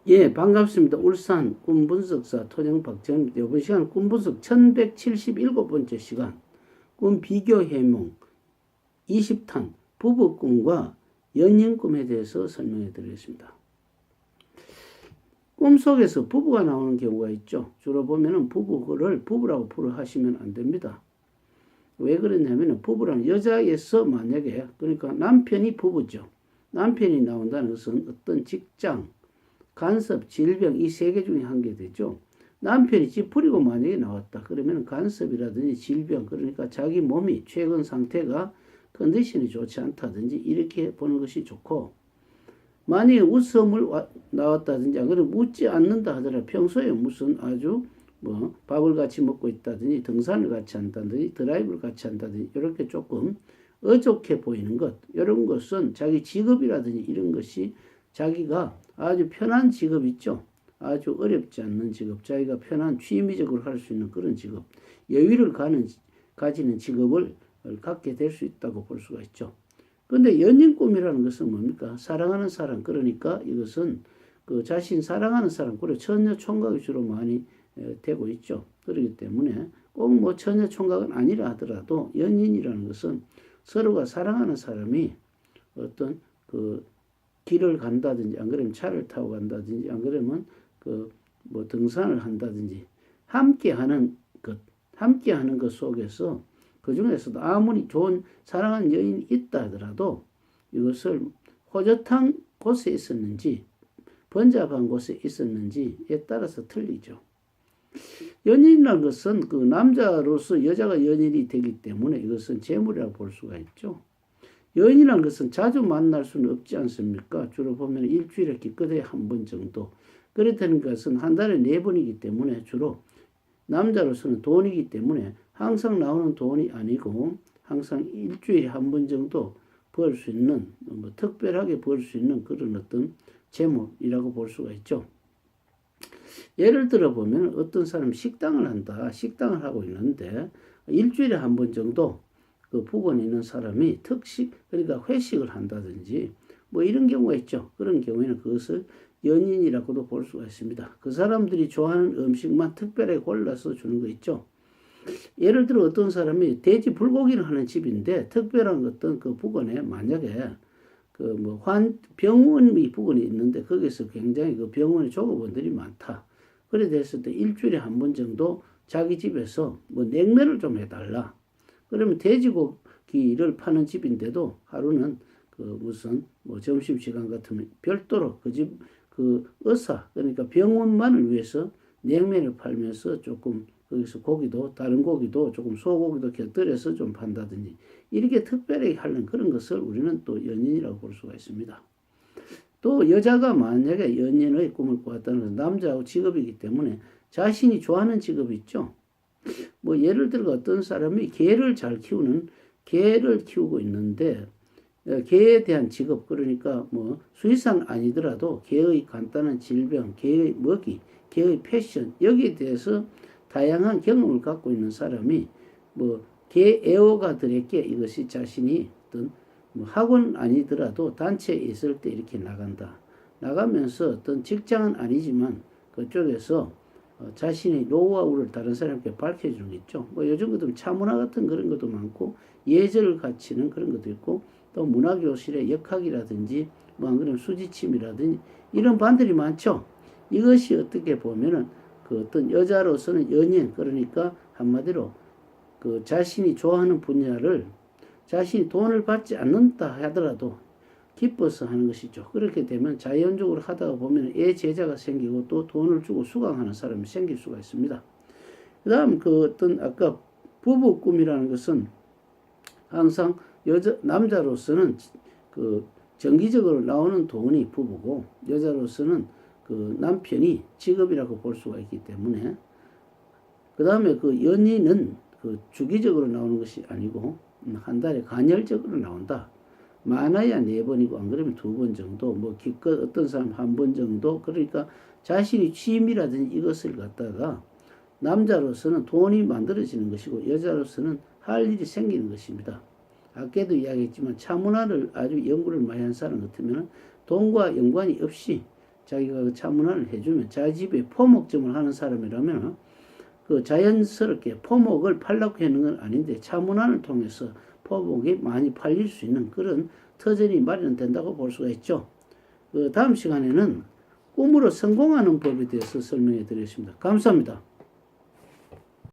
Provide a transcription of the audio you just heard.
예, 반갑습니다. 울산 꿈분석사 토정 박정입니다. 이번 시간 꿈분석 1177번째 시간 꿈 비교 해몽 20탄 부부꿈과 연인꿈에 대해서 설명해 드리겠습니다. 꿈속에서 부부가 나오는 경우가 있죠. 주로 보면은 부부를 부부라고 하시면 안 됩니다. 왜 그러냐면 부부란 여자에서 만약에 그러니까 남편이 부부죠. 남편이 나온다는 것은 어떤 직장, 간섭, 질병 이 세 개 중에 한 개 되죠. 남편이 집 버리고 만약에 나왔다. 그러면 간섭이라든지 질병 그러니까 자기 몸이 최근 상태가 컨디션이 좋지 않다든지 이렇게 보는 것이 좋고 만약에 웃음을 나왔다든지 그러면 웃지 않는다 하더라도 평소에 무슨 아주 뭐 밥을 같이 먹고 있다든지 등산을 같이 한다든지 드라이브를 같이 한다든지 이렇게 조금 어좋게 보이는 것 이런 것은 자기 직업이라든지 이런 것이 자기가 아주 편한 직업 있죠. 아주 어렵지 않는 직업, 자기가 편한 취미적으로 할 수 있는 그런 직업, 여유를 가지는 직업을 갖게 될 수 있다고 볼 수가 있죠. 그런데 연인 꿈이라는 것은 뭡니까? 사랑하는 사람, 그러니까 이것은 그 자신 사랑하는 사람, 그리고 처녀 총각이 주로 많이 되고 있죠. 그렇기 때문에 꼭 뭐 처녀 총각은 아니라 하더라도 연인이라는 것은 서로가 사랑하는 사람이 어떤 그 길을 간다든지 안 그러면 차를 타고 간다든지 안 그러면 그 뭐 등산을 한다든지 함께하는 것 속에서 그 중에서도 아무리 좋은 사랑하는 여인이 있다 하더라도 이것을 호젓한 곳에 있었는지 번잡한 곳에 있었는지에 따라서 틀리죠. 연인이라는 것은 그 남자로서 여자가 연인이 되기 때문에 이것은 재물이라고 볼 수가 있죠. 여인이라는 것은 자주 만날 수는 없지 않습니까? 주로 보면 일주일에 기껏해 한 번 정도. 그렇다는 것은 한 달에 4번이기 때문에 주로 남자로서는 돈이기 때문에 항상 나오는 돈이 아니고 항상 일주일에 한 번 정도 벌 수 있는 뭐 특별하게 벌 수 있는 그런 어떤 재물이라고 볼 수가 있죠. 예를 들어 보면 어떤 사람이 식당을 한다. 식당을 하고 있는데 일주일에 한 번 정도 그 부근에 있는 사람이 특식 그러니까 회식을 한다든지 뭐 이런 경우가 있죠. 그런 경우에는 그것을 연인이라고도 볼 수가 있습니다. 그 사람들이 좋아하는 음식만 특별하게 골라서 주는 거 있죠. 예를 들어 어떤 사람이 돼지 불고기를 하는 집인데 특별한 어떤 그 부근에 만약에 그 뭐 병원이 부근에 있는데 거기서 굉장히 그 병원의 조급원들이 많다. 그래 됐을 때 일주일에 한 번 정도 자기 집에서 뭐 냉면을 좀 해달라. 그러면 돼지고기를 파는 집인데도 하루는 그 무슨 뭐 점심시간 같으면 별도로 그 집 그 의사 그러니까 병원만을 위해서 냉면을 팔면서 조금 거기서 고기도 다른 고기도 조금 소고기도 곁들여서 좀 판다든지 이렇게 특별하게 하는 그런 것을 우리는 또 연인이라고 볼 수가 있습니다. 또 여자가 만약에 연인의 꿈을 꾸었다는 것은 남자하고 직업이기 때문에 자신이 좋아하는 직업이 있죠. 뭐 예를 들어 어떤 사람이 개를 키우고 있는데 개에 대한 직업 그러니까 뭐 수의사는 아니더라도 개의 간단한 질병, 개의 먹이, 개의 패션 여기에 대해서 다양한 경험을 갖고 있는 사람이 뭐 개 애호가들에게 이것이 자신이 어떤 뭐 학원 아니더라도 단체에 있을 때 이렇게 나가면서 어떤 직장은 아니지만 그쪽에서 자신의 노하우를 다른 사람께 밝혀주는 게 있죠. 뭐 요즘 같으면 차문화 같은 그런 것도 많고 예절을 갖추는 그런 것도 있고 또 문화교실의 역학이라든지 뭐 안 그러면 수지침이라든지 이런 반들이 많죠. 이것이 어떻게 보면은 그 어떤 여자로서는 연인 그러니까 한마디로 그 자신이 좋아하는 분야를 자신이 돈을 받지 않는다 하더라도 기뻐서 하는 것이죠. 그렇게 되면 자연적으로 하다가 보면 제자가 생기고 또 돈을 주고 수강하는 사람이 생길 수가 있습니다. 그 다음 그 어떤 아까 부부 꿈이라는 것은 항상 남자로서는 그 정기적으로 나오는 돈이 부부고 여자로서는 그 남편이 직업이라고 볼 수가 있기 때문에 그 다음에 그 연인은 그 주기적으로 나오는 것이 아니고 한 달에 간헐적으로 나온다. 많아야 4번이고 안 그러면 2번 정도 뭐 기껏 어떤 사람 1번 정도 그러니까 자신이 취미라든지 이것을 갖다가 남자로서는 돈이 만들어지는 것이고 여자로서는 할 일이 생기는 것입니다. 아까도 이야기했지만 차문화를 아주 연구를 많이 한 사람 같으면 돈과 연관이 없이 자기가 그 차문화를 해주면 자기 집에 포목점을 하는 사람이라면 그 자연스럽게 포목을 팔려고 하는 건 아닌데 차문화를 통해서 포목이 많이 팔릴 수 있는 그런 터전이 마련된다고 볼 수가 있죠. 그 다음 시간에는 꿈으로 성공하는 법에 대해서 설명해 드리겠습니다. 감사합니다.